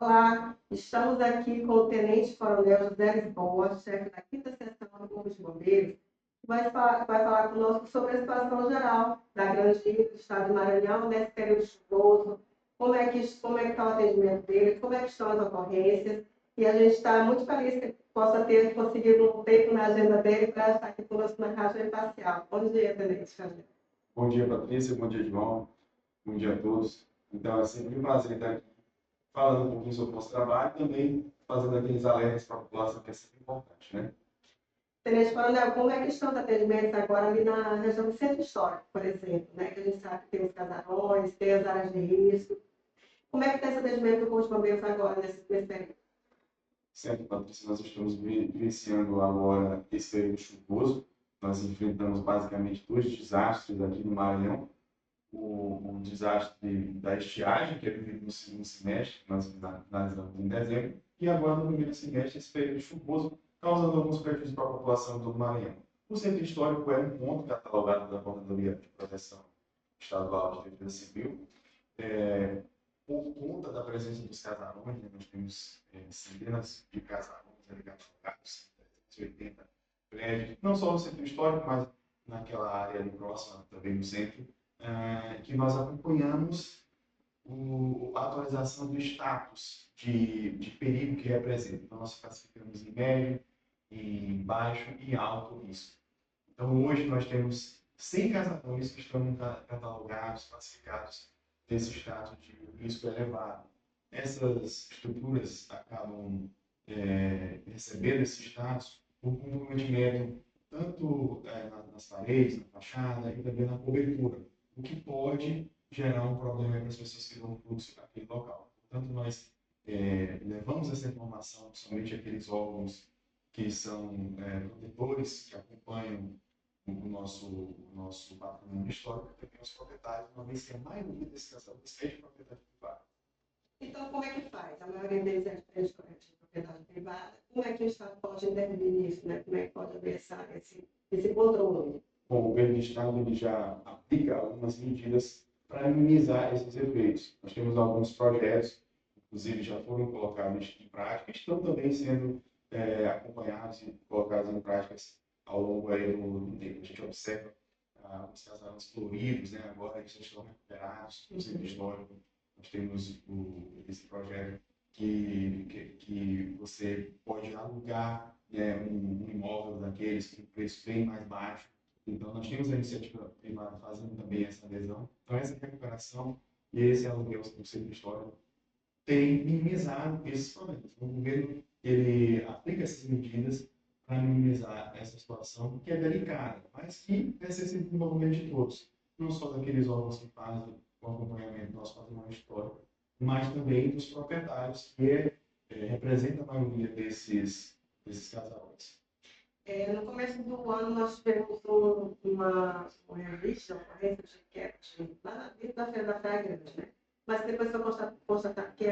Olá, estamos aqui com o Tenente Coronel José Lisboa, chefe da 5ª Seção do Corpo de Bombeiros, que vai falar conosco sobre a situação geral da Grande Ilha do Estado de Maranhão nesse período chuvoso, como é que está o atendimento dele, como é que estão as ocorrências, e a gente está muito feliz que possa ter conseguido um tempo na agenda dele para estar aqui conosco na Rádio Imparcial. Bom dia, Tenente Coronel. Bom dia, Patrícia. Bom dia, João. Bom dia a todos. Então, é sempre um prazer estar aqui falando um pouquinho sobre o nosso trabalho e também fazendo aqueles alertas para a população, que é sempre importante, né? Tenente Coronel, como é que estão os atendimentos agora ali na região do Centro Histórico, por exemplo, né? Que a gente sabe que tem os casarões, tem as áreas de risco. Como é que está esse atendimento do Corpo de Bombeiros agora, nesse período? Certo, Patrícia, nós estamos vivenciando agora esse período chuvoso. Nós enfrentamos basicamente dois desastres aqui no Maranhão. O desastre da estiagem, que é vivido no segundo semestre, que nós finalizamos em dezembro, e agora no primeiro semestre, esse período chuvoso, causando alguns prejuízos para a população do Maranhão. O Centro Histórico é um ponto catalogado da Coordenadoria de Proteção Estadual de Defesa Civil. Por conta da presença dos casarões, né, nós temos centenas de casarões ali catalogados, 380 prédios, não só no Centro Histórico, mas naquela área ali próxima, também no centro, que nós acompanhamos a atualização do status de perigo que representa. Então, nós classificamos em médio, em baixo e alto risco. Então, hoje nós temos 100 casarões que estão catalogados, classificados nesse status de risco elevado. Essas estruturas acabam recebendo esse status por comprometimento tanto nas paredes, na fachada e também na cobertura, o que pode gerar um problema para as pessoas que dão fluxo naquele local. Portanto, nós levamos essa informação, principalmente aqueles órgãos que são protetores, que acompanham o nosso patrimônio histórico, e também os proprietários, uma vez que a maioria desses casarões é de propriedade privada. Então, como é que faz? A maioria deles é de propriedade privada. Como é que o Estado pode intervir nisso, né? Como é que pode haver esse controle? Bom, o governo do Estado ele já aplica algumas medidas para minimizar esses efeitos. Nós temos alguns projetos, inclusive já foram colocados em prática, estão também sendo acompanhados e colocados em práticas ao longo aí do tempo. A gente observa os casarões floridos, né? Agora eles estão recuperados no centro histórico. Nós temos esse projeto que você pode alugar um imóvel daqueles com preço bem mais baixo. Então, nós temos a iniciativa privada fazendo também essa adesão. Então, essa recuperação e esse aluguel do centro histórico tem minimizado esses problemas. Então, o governo ele aplica essas medidas para minimizar essa situação, que é delicada, mas que necessita do envolvimento de todos, não só daqueles órgãos que fazem o acompanhamento do nosso patrimônio histórico, mas também dos proprietários, que representam a maioria desses casarões. No começo do ano, nós tivemos um registro de ocorrência de queda lá dentro da Feira da Praia Grande, né? Mas depois foi constatado que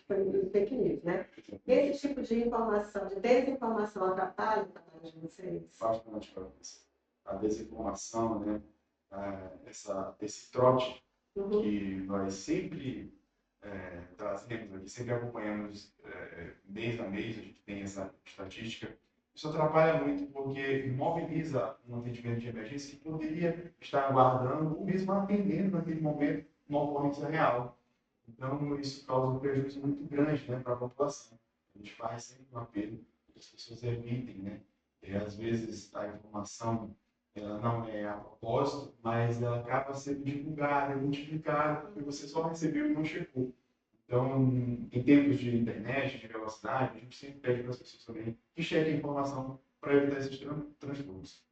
foi fake news, né? Esse tipo de informação, de desinformação, atrapalha o trabalho de vocês? Bastante, Patrícia. A desinformação, né? Esse trote que nós sempre trazemos aqui, sempre acompanhamos mês a mês, a gente tem essa estatística. Isso atrapalha muito porque mobiliza um atendimento de emergência que poderia estar aguardando ou mesmo atendendo naquele momento uma ocorrência real. Então, isso causa um prejuízo muito grande, né, para a população. A gente faz sempre um apelo que as pessoas evitem, né? Às vezes a informação ela não é a propósito, mas ela acaba sendo divulgada, multiplicada, porque você só recebeu e não chegou. Então, em tempos de internet, de velocidade, a gente sempre pede para as pessoas também que chequem a informação para evitar esses transtornos.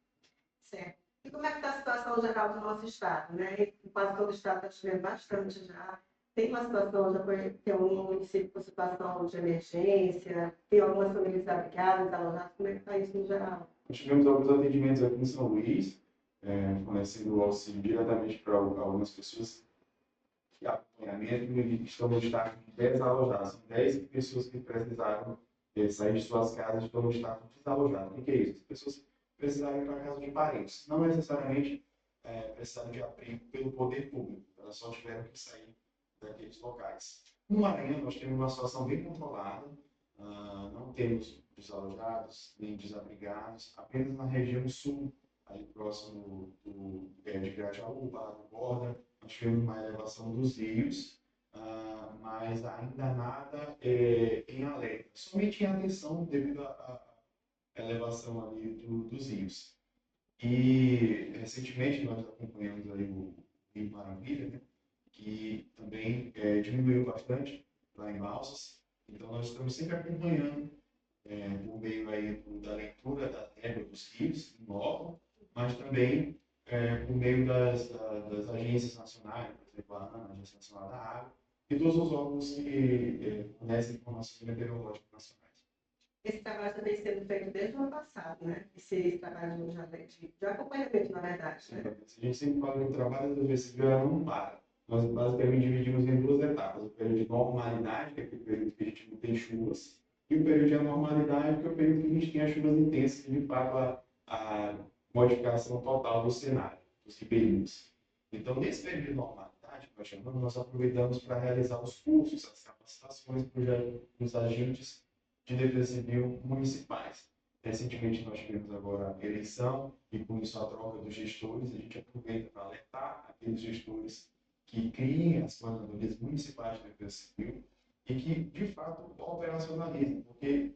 Certo. E como é que está a situação geral do nosso estado, né? Quase todo o estado está chovendo bastante já. Tem uma situação, tem um município com situação de emergência, tem algumas famílias abrigadas, alojadas, como é que está isso no geral? Nós tivemos alguns atendimentos aqui em São Luís, fornecendo auxílio diretamente para algumas pessoas que acompanhamento e estão no estado de desalojados. São 10 pessoas que precisaram sair de suas casas e estão no estado desalojado. O que é isso? As pessoas precisaram ir para a casa de parentes. Não necessariamente precisaram de abrigo pelo poder público. Elas só tiveram que sair daqueles locais. No Maranhão, nós temos uma situação bem controlada, não temos desalojados nem desabrigados, apenas na região sul, ali próximo de Grajaú, Barra do Borda, nós tivemos uma elevação dos rios, mas ainda nada em alerta, somente em atenção devido à elevação ali dos rios. E recentemente nós acompanhamos aí o Rio Maravilha, né, que também diminuiu bastante lá em Balsas. Então nós estamos sempre acompanhando por meio aí da leitura da régua dos rios, em loco, mas também por meio das agências nacionais, por exemplo, a ANA, a Agência Nacional da Água, e todos os órgãos que fornecem informações meteorológicas nacionais. Esse trabalho está vem sendo feito desde o ano passado, né? Esse trabalho de acompanhamento, na verdade, né? A gente sempre fala que o trabalho do VCV não para. Nós basicamente dividimos em duas etapas: o período de normalidade, que é aquele período que a gente não tem chuvas, e o período de anormalidade, que é o período que a gente tem as chuvas intensas, que de fato a modificação total do cenário, dos ribeirinhos. Então, nesse período de normalidade, que nós chamamos, nós aproveitamos para realizar os cursos, as capacitações para os agentes de defesa civil municipais. Recentemente nós tivemos agora a eleição e com isso a troca dos gestores, a gente aproveita para alertar aqueles gestores que criem as coordenadorias municipais de defesa civil e que, de fato, operacionalizem, porque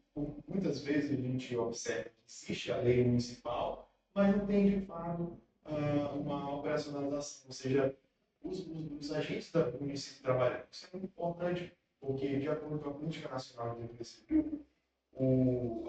muitas vezes a gente observa que existe a lei municipal, mas não tem, de fato, uma operacionalização, ou seja, os agentes da município trabalhando. Isso é muito importante, porque, de acordo com a Política Nacional de Defesa Civil, o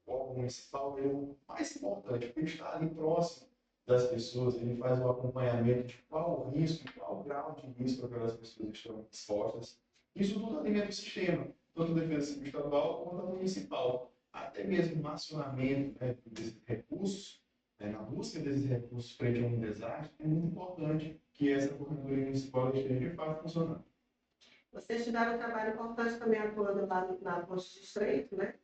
órgão municipal é o mais importante, porque ele está ali próximo das pessoas, ele faz o acompanhamento de qual o risco, qual o grau de risco aquelas pessoas estão expostas. Isso tudo alimenta o sistema, tanto a defesa civil estadual quanto a municipal. Até mesmo o acionamento, né, desses recursos, na busca desses recursos frente a um desastre, é muito importante que essa coordenadoria municipal esteja de fato funcionando. Vocês tiveram um trabalho importante também atuando lá na Ponte de Estreito, né?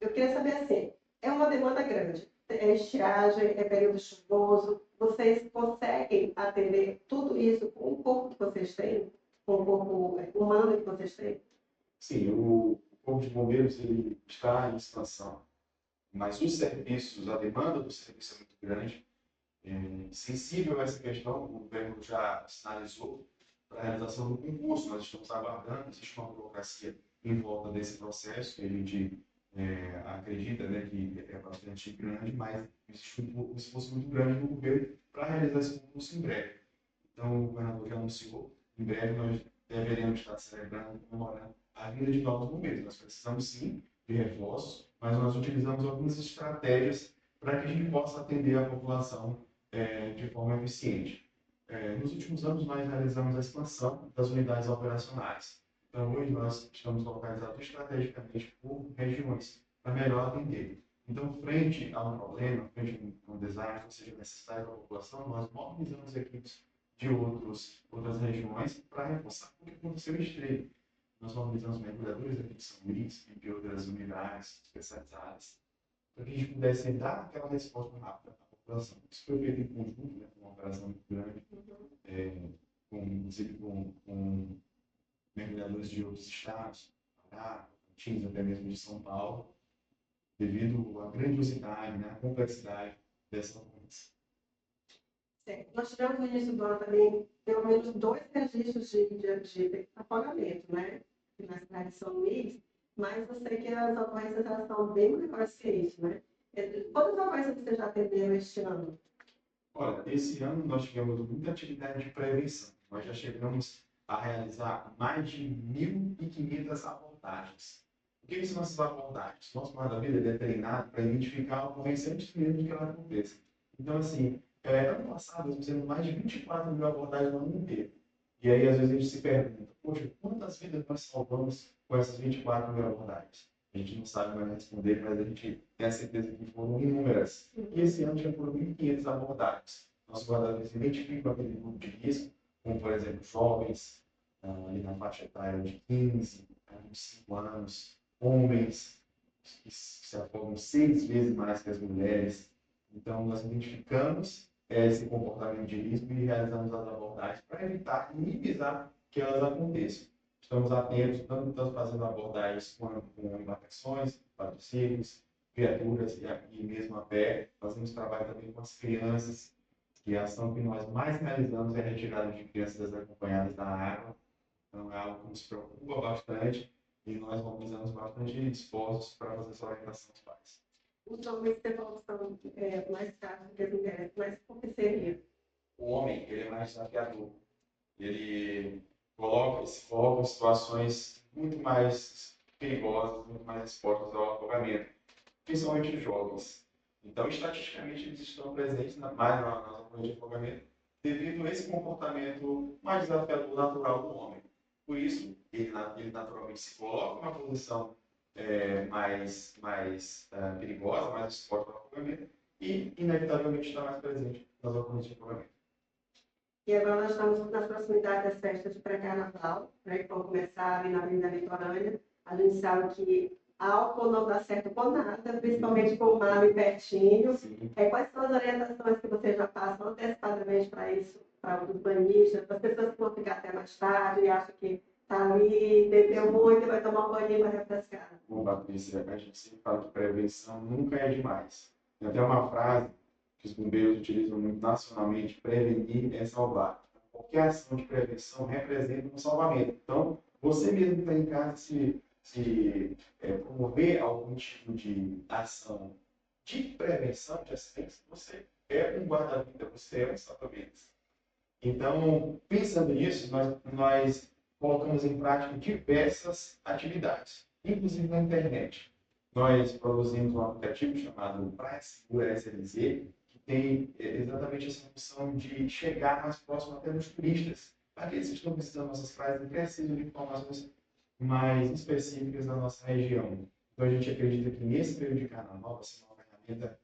Eu queria saber assim, é uma demanda grande, é estiagem, é período chuvoso, vocês conseguem atender tudo isso com o corpo que vocês têm, com o corpo humano que vocês têm? Sim, o Corpo de Bombeiros ele está em expansão, mas os serviços, a demanda do serviço é muito grande. Sensível a essa questão, o governo já sinalizou para a realização do concurso. Nós estamos aguardando, existe uma burocracia em volta desse processo, que a gente acredita, né, que é bastante grande, mas existe um esforço muito grande do governo para realizar esse concurso em breve. Então, o governador já anunciou, em breve nós deveremos estar celebrando, comemorando a vinda de novos bombeiros. Nós precisamos sim de reforços, mas nós utilizamos algumas estratégias para que a gente possa atender a população de forma eficiente. Nos últimos anos, nós realizamos a expansão das unidades operacionais. Então, hoje, nós estamos localizados estrategicamente por regiões, para melhor atender. Então, frente a um problema, frente a um desastre, ou seja, necessidade da população, nós mobilizamos equipes de outras regiões para reforçar o que aconteceu em Estreito. Nós mobilizamos mergulhadores aqui de São Luís e de outras unidades especializadas, para que a gente pudesse dar aquela resposta rápida à população. Isso foi feito em conjunto, né, com uma operação muito grande, inclusive com mergulhadores de outros estados, Pará, Tocantins, até mesmo de São Paulo, devido à grandiosidade, né, à complexidade dessa ocorrência. Nós tivemos no início do ano também pelo menos 2 registros de apagamento, né? Na cidade de São Luís, mas eu sei que as ocorrências elas são bem maiores que isso, né? Quantas ocorrências você já atendeu este ano? Olha, esse ano nós tivemos muita atividade de prevenção. Nós já chegamos a realizar mais de 1.500 abordagens. O que são essas abordagens? Nosso guarda-vida é treinado para identificar a ocorrência antes mesmo que ela aconteça. Então, assim, ano passado nós fizemos mais de 24 mil abordagens no ano inteiro. E aí, às vezes, a gente se pergunta, poxa, quantas vidas nós salvamos com essas 24 mil abordagens? A gente não sabe mais responder, mas a gente tem a certeza que foram inúmeras. E esse ano já foram 1.500 abordagens. Nosso guarda-vidas identifica aquele grupo de risco, como, por exemplo, jovens, ali na faixa etária de 15 a 25 anos, homens que se afogam 6 vezes mais que as mulheres. Então, nós identificamos esse comportamento de risco e realizamos as abordagens para evitar e minimizar que elas aconteçam. Estamos atentos, tanto fazendo abordagens com embarcações, quadriciclos, viaturas e mesmo a pé. Fazemos trabalho também com as crianças, que a ação que nós mais realizamos é a retirada de crianças desacompanhadas da água. Então, é algo que nos preocupa bastante e nós mobilizamos bastante esforços para fazer essa orientação aos pais. Os homens que são mais caros do que as mulheres, mas por que seria? O homem, ele é mais desafiador. Ele se coloca em situações muito mais perigosas, muito mais expostas ao afogamento, principalmente os jovens. Então, estatisticamente, eles estão presentes mais nas ocorrências de afogamento devido a esse comportamento mais desafiador natural do homem. Por isso, ele naturalmente se coloca em uma posição mais perigosa, mais exposta ao afogamento e, inevitavelmente, está mais presente nas ocorrências de afogamento. E agora nós estamos nas proximidades das festas de pré-carnaval, né, que vão começar ali na Avenida Litorânea. A gente sabe que álcool não dá certo com nada, principalmente com o mar ali pertinho. Quais são as orientações que vocês já passam antecipadamente para isso, para os banhistas, para as pessoas que vão ficar até mais tarde e acham que está ali, bebeu muito e vai tomar um banho para refrescar? Bom, Patrícia, a gente sempre fala que prevenção nunca é demais. Tem até uma frase que os bombeiros utilizam muito nacionalmente: prevenir é salvar. Qualquer ação de prevenção representa um salvamento. Então, você mesmo que está em casa, se promover algum tipo de ação de prevenção de acidentes, você é um guarda-vida, você é um salva-vidas. Então, pensando nisso, nós colocamos em prática diversas atividades, inclusive na internet. Nós produzimos um aplicativo chamado Praia Segura SLZ, que tem exatamente essa função de chegar mais próximo até dos turistas. Aqueles que estão visitando nossas praias e precisam de informações mais específicas da nossa região. Então, a gente acredita que nesse período de carnaval vai ser uma ferramenta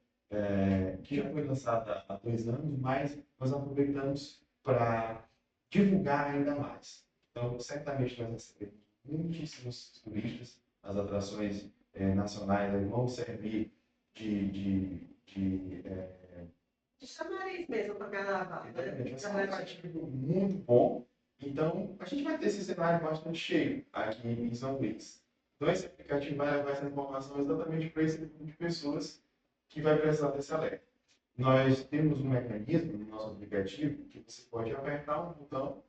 que já foi lançada há 2 anos, mas nós aproveitamos para divulgar ainda mais. Então, certamente nós recebemos muitíssimos turistas, as atrações nacionais vão servir de chamariz mesmo para carnaval. Exatamente, vai ser um aplicativo muito bom. Então, a gente vai ter esse cenário bastante cheio aqui em São Luís. Então, esse aplicativo vai levar essa informação exatamente para esse grupo de pessoas que vai precisar desse alerta. Nós temos um mecanismo no nosso aplicativo que você pode apertar um botão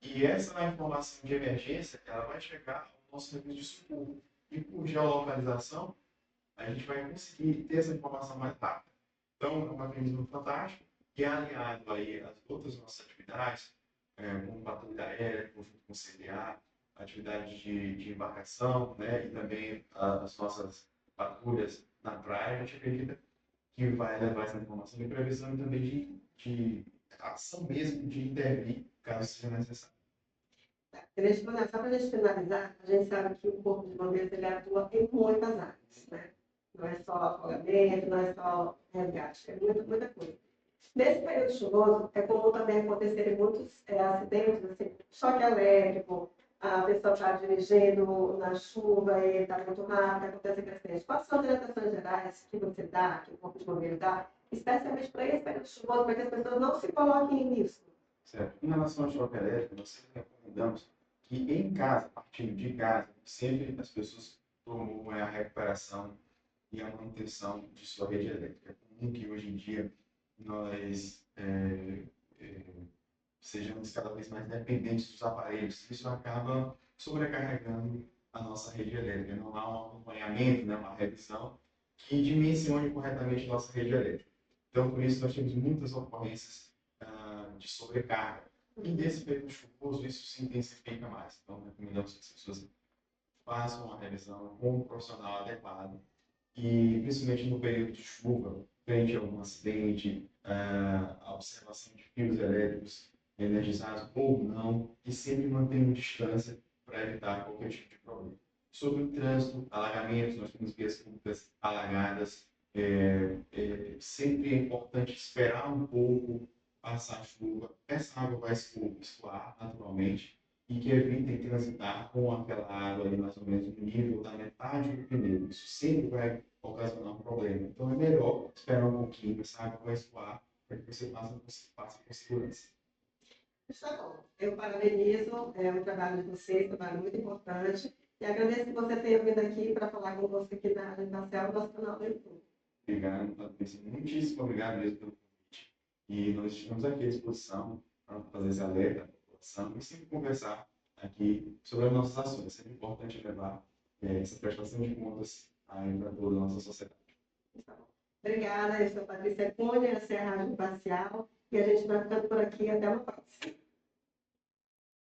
e essa informação de emergência ela vai chegar ao nosso serviço de socorro. E por geolocalização, a gente vai conseguir ter essa informação mais rápida. Então, é um mecanismo fantástico que é alinhado aí às outras nossas atividades, como patrulha aérea, conjunto com o CDA, atividades de embarcação, né, e também as nossas patrulhas na praia. A gente acredita que vai levar essa informação de prevenção e também de ação mesmo, de intervir, caso seja necessário. Só para a gente finalizar, a gente sabe que o Corpo de Bombeiros ele atua em muitas áreas, né? Não é só afogamento, não é só resgate, é muita coisa. Nesse período chuvoso, é comum também acontecerem muitos acidentes, assim, choque elétrico, a pessoa está dirigindo na chuva e está muito rápido, acontece aquele acidente. Quais são as orientações gerais que você dá, que o Corpo de Bombeiros dá, especialmente para esse período chuvoso, para que as pessoas não se coloquem nisso? Certo. Em relação ao choque elétrico, nós sempre recomendamos que em casa, partindo de casa, sempre as pessoas promovam a recuperação e a manutenção de sua rede elétrica. É comum que hoje em dia nós sejamos cada vez mais dependentes dos aparelhos. Isso acaba sobrecarregando a nossa rede elétrica. Não há um acompanhamento, né, uma revisão que dimensione corretamente a nossa rede elétrica. Então, por isso, nós temos muitas ocorrências de sobrecarga. E nesse período chuvoso, isso se intensifica mais. Então, recomendamos que as pessoas façam uma revisão com um profissional adequado. E, principalmente no período de chuva, frente a algum acidente, a observação de fios elétricos energizados ou não, e sempre mantenham distância para evitar qualquer tipo de problema. Sobre o trânsito, alagamentos, nós temos vias públicas alagadas, sempre é importante esperar um pouco passar a chuva, essa água vai escoar naturalmente, e que evitem transitar com aquela água ali mais ou menos no nível da metade do pneu. Isso sempre vai ocasionar um problema. Então é melhor esperar um pouquinho, essa água vai escoar para que você passe com segurança. Está bom. Eu parabenizo o trabalho de vocês, um trabalho muito importante. E agradeço que você tenha vindo aqui para falar com você aqui na Rádio Imparcial, nosso canal do YouTube. Obrigado, Patrícia. Muitíssimo obrigado mesmo pelo convite. E nós estamos aqui à disposição para fazer esse alerta à população e sempre conversar aqui sobre as nossas ações. É sempre importante levar essa prestação de contas aí para toda a nossa sociedade. Tá bom. Obrigada, eu sou Patrícia Cunha, essa é a Rádio Imparcial, e a gente vai ficando por aqui. Até uma próxima.